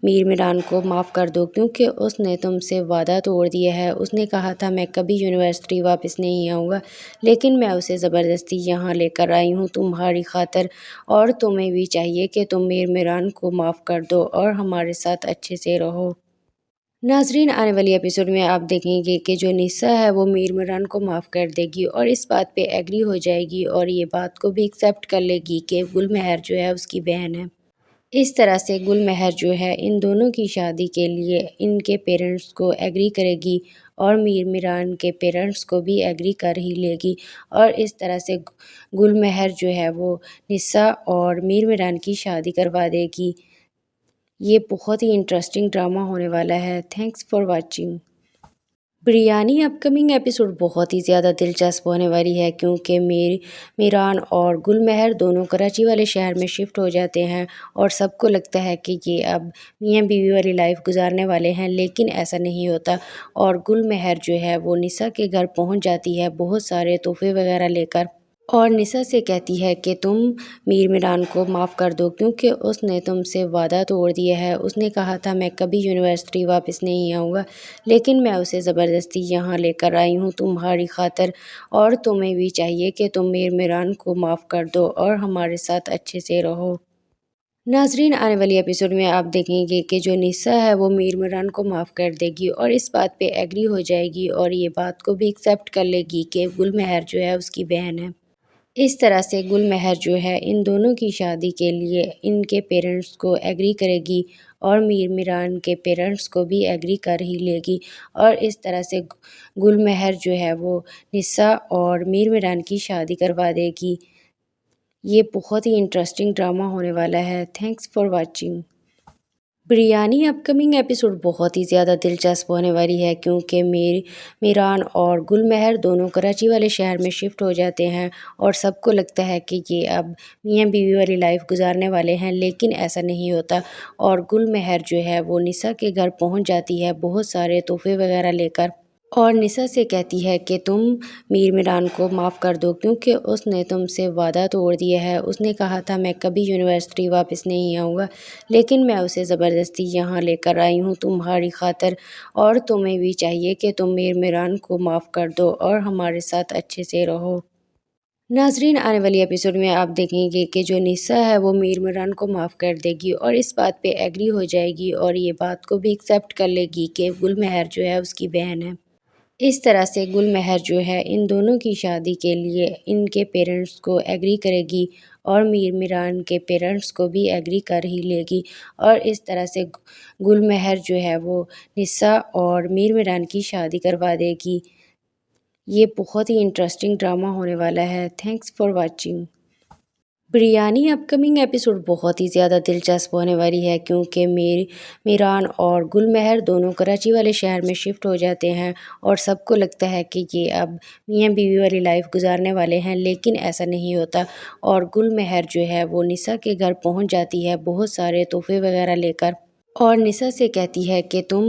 میران کو معاف کر دو کیونکہ اس نے تم سے وعدہ توڑ دیا ہے۔ اس نے کہا تھا میں کبھی یونیورسٹی واپس نہیں آؤں گا، لیکن میں اسے زبردستی یہاں لے کر آئی ہوں تمہاری خاطر، اور تمہیں بھی چاہیے کہ تم میران کو معاف کر دو اور ہمارے ساتھ اچھے سے رہو۔ ناظرین، آنے والی ایپیسوڈ میں آپ دیکھیں گے کہ جو نسا ہے وہ میران کو معاف کر دے گی اور اس بات پہ ایگری ہو جائے گی اور یہ بات کو بھی ایکسیپٹ کر لے گی کہ گل مہر جو ہے اس کی بہن ہے۔ اس طرح سے گل مہر جو ہے ان دونوں کی شادی کے لیے ان کے پیرنٹس کو ایگری کرے گی اور میران کے پیرنٹس کو بھی ایگری کر ہی لے گی، اور اس طرح سے گل مہر جو ہے وہ نسا اور میران کی شادی کروا دے گی۔ یہ بہت ہی انٹرسٹنگ ڈرامہ ہونے والا ہے۔ Thanks for watching. Biryani up coming episode بہت ہی زیادہ دلچسپ ہونے والی ہے کیونکہ میران اور گل مہر دونوں کراچی والے شہر میں شفٹ ہو جاتے ہیں اور سب کو لگتا ہے کہ یہ اب میاں بیوی والی لائف گزارنے والے ہیں، لیکن ایسا نہیں ہوتا اور گل مہر جو ہے وہ نسا کے گھر پہنچ جاتی ہے بہت سارے تحفے وغیرہ لے کر، اور نسا سے کہتی ہے کہ تم میران کو معاف کر دو کیونکہ اس نے تم سے وعدہ توڑ دیا ہے۔ اس نے کہا تھا میں کبھی یونیورسٹی واپس نہیں آؤں گا، لیکن میں اسے زبردستی یہاں لے کر آئی ہوں تمہاری خاطر، اور تمہیں بھی چاہیے کہ تم میران کو معاف کر دو اور ہمارے ساتھ اچھے سے رہو۔ ناظرین، آنے والی ایپیسوڈ میں آپ دیکھیں گے کہ جو نسا ہے وہ میران کو معاف کر دے گی اور اس بات پہ ایگری ہو جائے گی اور یہ بات کو بھی ایکسیپٹ کر لے گی کہ گل مہر جو ہے اس کی بہن ہے۔ اس طرح سے گل مہر جو ہے ان دونوں کی شادی کے لیے ان کے پیرنٹس کو ایگری کرے گی اور میران کے پیرنٹس کو بھی ایگری کر ہی لے گی، اور اس طرح سے گل مہر جو ہے وہ نسا اور میران کی شادی کروا دے گی۔ یہ بہت ہی انٹرسٹنگ ڈرامہ ہونے والا ہے۔ Thanks for watching. Biryani up coming episode بہت ہی زیادہ دلچسپ ہونے والی ہے کیونکہ میران اور گل مہر دونوں کراچی والے شہر میں شفٹ ہو جاتے ہیں اور سب کو لگتا ہے کہ یہ اب میاں بیوی والی لائف گزارنے والے ہیں، لیکن ایسا نہیں ہوتا اور گل مہر جو ہے وہ نسا کے گھر پہنچ جاتی ہے بہت سارے تحفے وغیرہ لے کر، اور نسا سے کہتی ہے کہ تم میران کو معاف کر دو کیونکہ اس نے تم سے وعدہ توڑ دیا ہے۔ اس نے کہا تھا میں کبھی یونیورسٹی واپس نہیں آؤں گا، لیکن میں اسے زبردستی یہاں لے کر آئی ہوں تمہاری خاطر، اور تمہیں بھی چاہیے کہ تم میران کو معاف کر دو اور ہمارے ساتھ اچھے سے رہو۔ ناظرین، آنے والی ایپیسوڈ میں آپ دیکھیں گے کہ جو نسا ہے وہ میران کو معاف کر دے گی اور اس بات پہ ایگری ہو جائے گی اور یہ بات کو بھی ایکسیپٹ کر لے گی کہ گل مہر جو ہے اس کی بہن ہے۔ اس طرح سے گل مہر جو ہے ان دونوں کی شادی کے لیے ان کے پیرنٹس کو ایگری کرے گی اور میران کے پیرنٹس کو بھی ایگری کر ہی لے گی، اور اس طرح سے گل مہر جو ہے وہ نسا اور میران کی شادی کروا دے گی۔ یہ بہت ہی انٹرسٹنگ ڈرامہ ہونے والا ہے۔ Thanks for watching. Biryani up coming episode بہت ہی زیادہ دلچسپ ہونے والی ہے کیونکہ میران اور گل مہر دونوں کراچی والے شہر میں شفٹ ہو جاتے ہیں اور سب کو لگتا ہے کہ یہ اب میاں بیوی والی لائف گزارنے والے ہیں، لیکن ایسا نہیں ہوتا اور گل مہر جو ہے وہ نسا کے گھر پہنچ جاتی ہے بہت سارے تحفے وغیرہ لے کر، اور نسا سے کہتی ہے کہ تم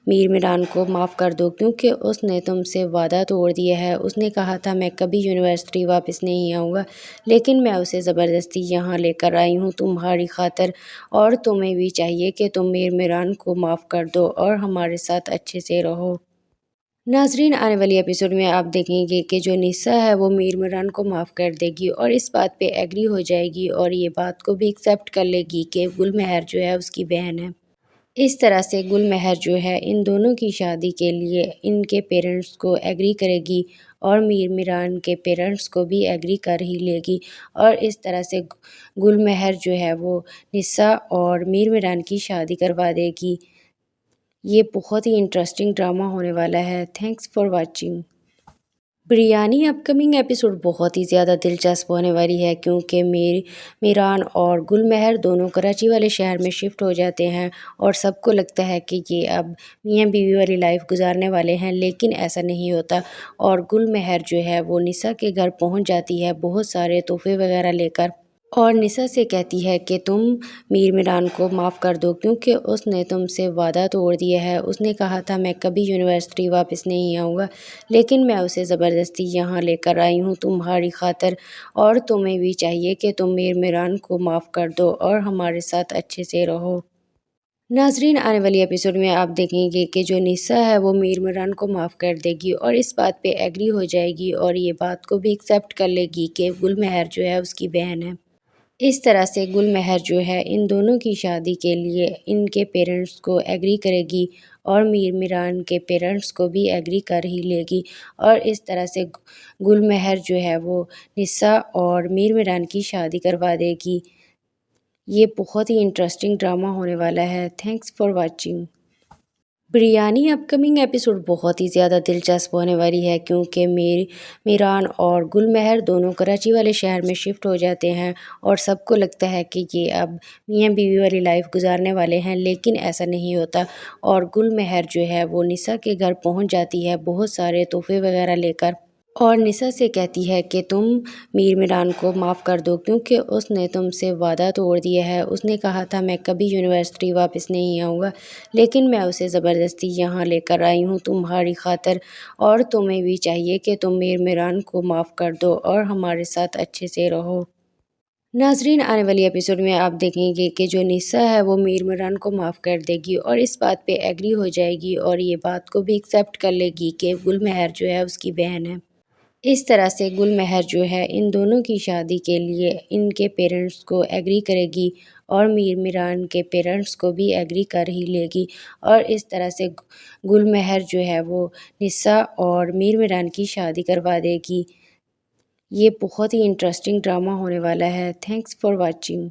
میران کو معاف کر دو کیونکہ اس نے تم سے وعدہ توڑ دیا ہے۔ اس نے کہا تھا میں کبھی یونیورسٹی واپس نہیں آؤں گا، لیکن میں اسے زبردستی یہاں لے کر آئی ہوں تمہاری خاطر، اور تمہیں بھی چاہیے کہ تم میران کو معاف کر دو اور ہمارے ساتھ اچھے سے رہو۔ ناظرین، آنے والی ایپیسوڈ میں آپ دیکھیں گے کہ جو نسا ہے وہ میران کو معاف کر دے گی اور اس بات پہ ایگری ہو جائے گی اور یہ بات کو بھی ایکسیپٹ کر لے گی کہ گل مہر جو ہے اس کی بہن ہے۔ اس طرح سے گل مہر جو ہے ان دونوں کی شادی کے لیے ان کے پیرنٹس کو ایگری کرے گی اور میران کے پیرنٹس کو بھی ایگری کر ہی لے گی، اور اس طرح سے گل مہر جو ہے وہ نسا اور میران کی شادی کروا دے گی۔ یہ بہت ہی انٹرسٹنگ ڈرامہ ہونے والا ہے۔ Thanks for watching. Biryani up coming episode بہت ہی زیادہ دلچسپ ہونے والی ہے کیونکہ میران اور گل مہر دونوں کراچی والے شہر میں شفٹ ہو جاتے ہیں اور سب کو لگتا ہے کہ یہ اب میاں بیوی والی لائف گزارنے والے ہیں، لیکن ایسا نہیں ہوتا اور گل مہر جو ہے وہ نسا کے گھر پہنچ جاتی ہے بہت سارے تحفے وغیرہ لے کر، اور نسا سے کہتی ہے کہ تم میران کو معاف کر دو کیونکہ اس نے تم سے وعدہ توڑ دیا ہے۔ اس نے کہا تھا میں کبھی یونیورسٹی واپس نہیں آؤں گا، لیکن میں اسے زبردستی یہاں لے کر آئی ہوں تمہاری خاطر، اور تمہیں بھی چاہیے کہ تم میران کو معاف کر دو اور ہمارے ساتھ اچھے سے رہو۔ ناظرین، آنے والی ایپیسوڈ میں آپ دیکھیں گے کہ جو نسا ہے وہ میران کو معاف کر دے گی اور اس بات پہ ایگری ہو جائے گی اور یہ بات کو بھی ایکسیپٹ کر لے گی کہ گل مہر جو ہے اس کی بہن ہے۔ اس طرح سے گل مہر جو ہے ان دونوں کی شادی کے لیے ان کے پیرنٹس کو ایگری کرے گی اور میران کے پیرنٹس کو بھی ایگری کر ہی لے گی، اور اس طرح سے گل مہر جو ہے وہ نسا اور میران کی شادی کروا دے گی۔ یہ بہت ہی انٹرسٹنگ ڈرامہ ہونے والا ہے۔ Thanks for watching. Biryani up coming episode بہت ہی زیادہ دلچسپ ہونے والی ہے کیونکہ میران اور گل مہر دونوں کراچی والے شہر میں شفٹ ہو جاتے ہیں اور سب کو لگتا ہے کہ یہ اب میاں بیوی والی لائف گزارنے والے ہیں، لیکن ایسا نہیں ہوتا اور گل مہر جو ہے وہ نسا کے گھر پہنچ جاتی ہے بہت سارے تحفے وغیرہ لے کر، اور نسا سے کہتی ہے کہ تم میران کو معاف کر دو کیونکہ اس نے تم سے وعدہ توڑ دیا ہے۔ اس نے کہا تھا میں کبھی یونیورسٹی واپس نہیں آؤں گا، لیکن میں اسے زبردستی یہاں لے کر آئی ہوں تمہاری خاطر، اور تمہیں بھی چاہیے کہ تم میران کو معاف کر دو اور ہمارے ساتھ اچھے سے رہو۔ ناظرین، آنے والی ایپیسوڈ میں آپ دیکھیں گے کہ جو نسا ہے وہ میران کو معاف کر دے گی اور اس بات پہ ایگری ہو جائے گی اور یہ بات کو بھی ایکسیپٹ کر لے گی کہ گل مہر جو ہے اس کی بہن ہے۔ اس طرح سے گل مہر جو ہے ان دونوں کی شادی کے لیے ان کے پیرنٹس کو ایگری کرے گی اور میران کے پیرنٹس کو بھی ایگری کر ہی لے گی، اور اس طرح سے گل مہر جو ہے وہ نسا اور میران کی شادی کروا دے گی۔ یہ بہت ہی انٹرسٹنگ ڈرامہ ہونے والا ہے۔ Thanks for watching.